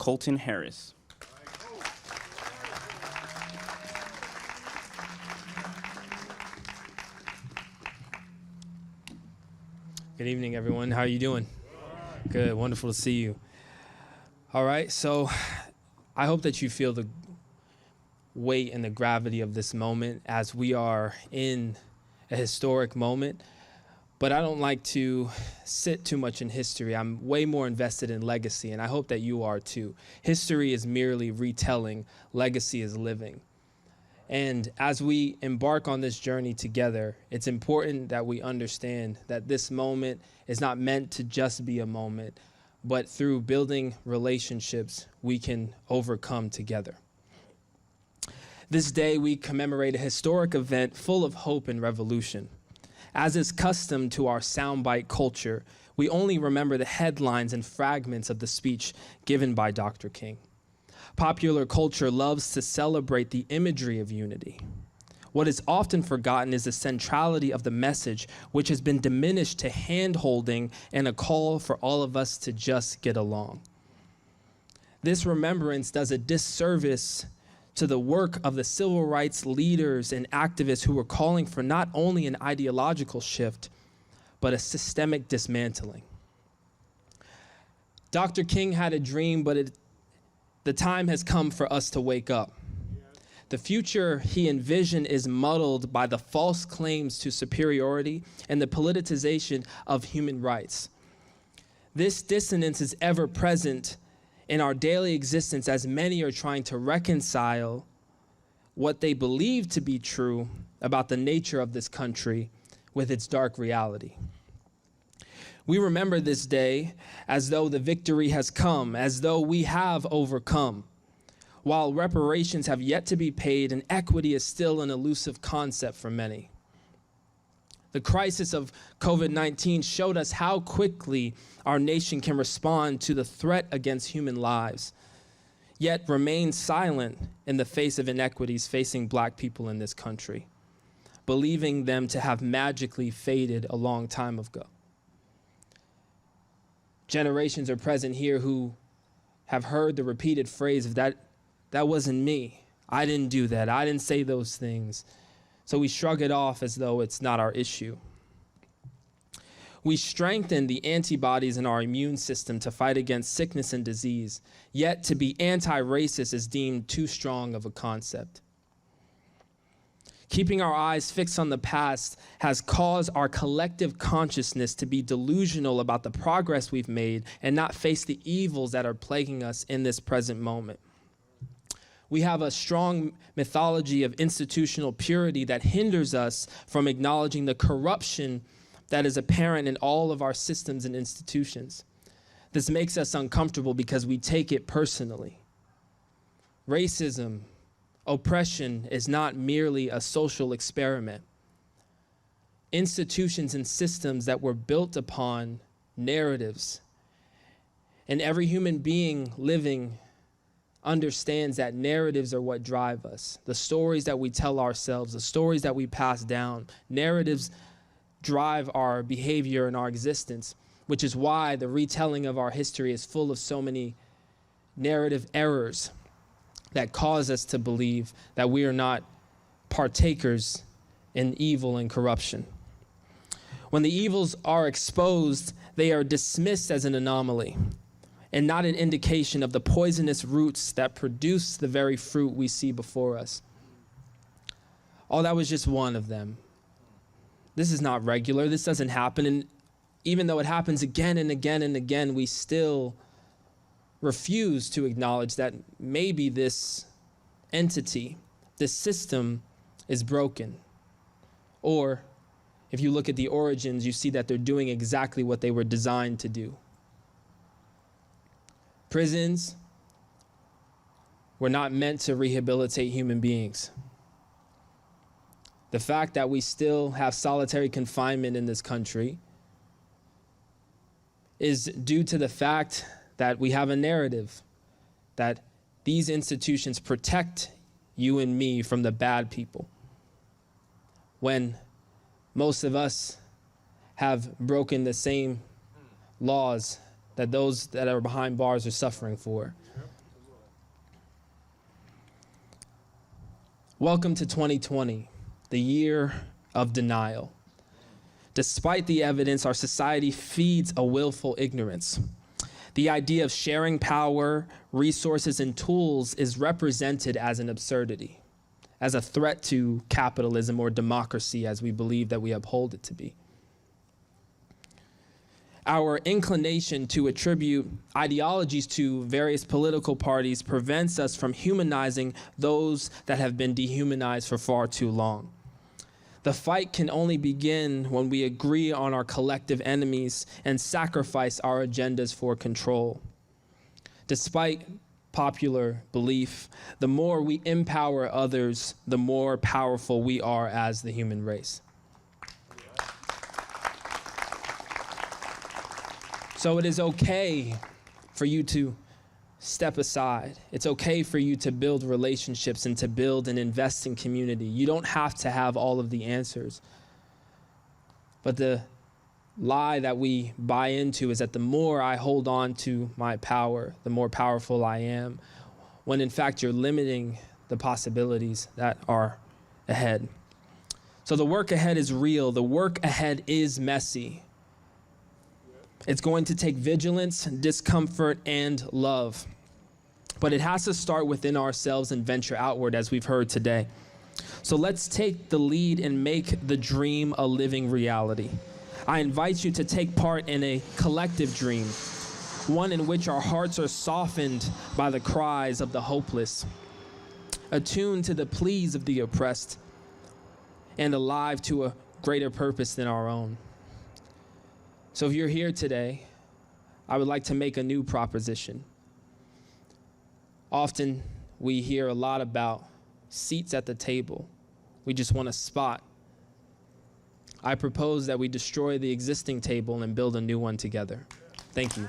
Kolton Harris. Good evening, everyone. How are you doing? Good. Wonderful to see you. All right. So I hope that you feel the weight and the gravity of this moment as we are in a historic moment. But I don't like to sit too much in history. I'm way more invested in legacy, and I hope that you are too. History is merely retelling. Legacy is living. And as we embark on this journey together, it's important that we understand that this moment is not meant to just be a moment, but through building relationships, we can overcome together. This day, we commemorate a historic event full of hope and revolution. As is custom to our soundbite culture, we only remember the headlines and fragments of the speech given by Dr. King. Popular culture loves to celebrate the imagery of unity. What is often forgotten is the centrality of the message, which has been diminished to hand-holding and a call for all of us to just get along. This remembrance does a disservice to the work of the civil rights leaders and activists who were calling for not only an ideological shift, but a systemic dismantling. Dr. King had a dream, but the time has come for us to wake up. The future he envisioned is muddled by the false claims to superiority and the politicization of human rights. This dissonance is ever present in our daily existence as many are trying to reconcile what they believe to be true about the nature of this country with its dark reality. We remember this day as though the victory has come, as though we have overcome. While reparations have yet to be paid and equity is still an elusive concept for many. The crisis of COVID-19 showed us how quickly our nation can respond to the threat against human lives, yet remain silent in the face of inequities facing Black people in this country, believing them to have magically faded a long time ago. Generations are present here who have heard the repeated phrase of that wasn't me. I didn't do that. I didn't say those things. So we shrug it off as though it's not our issue. We strengthen the antibodies in our immune system to fight against sickness and disease, yet to be anti-racist is deemed too strong of a concept. Keeping our eyes fixed on the past has caused our collective consciousness to be delusional about the progress we've made and not face the evils that are plaguing us in this present moment. We have a strong mythology of institutional purity that hinders us from acknowledging the corruption that is apparent in all of our systems and institutions. This makes us uncomfortable because we take it personally. Racism, oppression is not merely a social experiment. Institutions and systems that were built upon narratives, and every human being living understands that narratives are what drive us. The stories that we tell ourselves, the stories that we pass down, narratives drive our behavior and our existence, which is why the retelling of our history is full of so many narrative errors that cause us to believe that we are not partakers in evil and corruption. When the evils are exposed, they are dismissed as an anomaly and not an indication of the poisonous roots that produce the very fruit we see before us. Oh, that was just one of them. This is not regular. This doesn't happen. And even though it happens again and again and again, we still refuse to acknowledge that maybe this entity, this system is broken. Or if you look at the origins, you see that they're doing exactly what they were designed to do. Prisons were not meant to rehabilitate human beings. The fact that we still have solitary confinement in this country is due to the fact that we have a narrative that these institutions protect you and me from the bad people, when most of us have broken the same laws that those that are behind bars are suffering for. Welcome to 2020, the year of denial. Despite the evidence, our society feeds a willful ignorance. The idea of sharing power, resources, and tools is represented as an absurdity, as a threat to capitalism or democracy as we believe that we uphold it to be. Our inclination to attribute ideologies to various political parties prevents us from humanizing those that have been dehumanized for far too long. The fight can only begin when we agree on our collective enemies and sacrifice our agendas for control. Despite popular belief, the more we empower others, the more powerful we are as the human race. So it is okay for you to step aside. It's okay for you to build relationships and to build and invest in community. You don't have to have all of the answers. But the lie that we buy into is that the more I hold on to my power, the more powerful I am, when in fact you're limiting the possibilities that are ahead. So the work ahead is real. The work ahead is messy. It's going to take vigilance, discomfort, and love. But it has to start within ourselves and venture outward, as we've heard today. So let's take the lead and make the dream a living reality. I invite you to take part in a collective dream, one in which our hearts are softened by the cries of the hopeless, attuned to the pleas of the oppressed, and alive to a greater purpose than our own. So if you're here today, I would like to make a new proposition. Often we hear a lot about seats at the table. We just want a spot. I propose that we destroy the existing table and build a new one together. Thank you.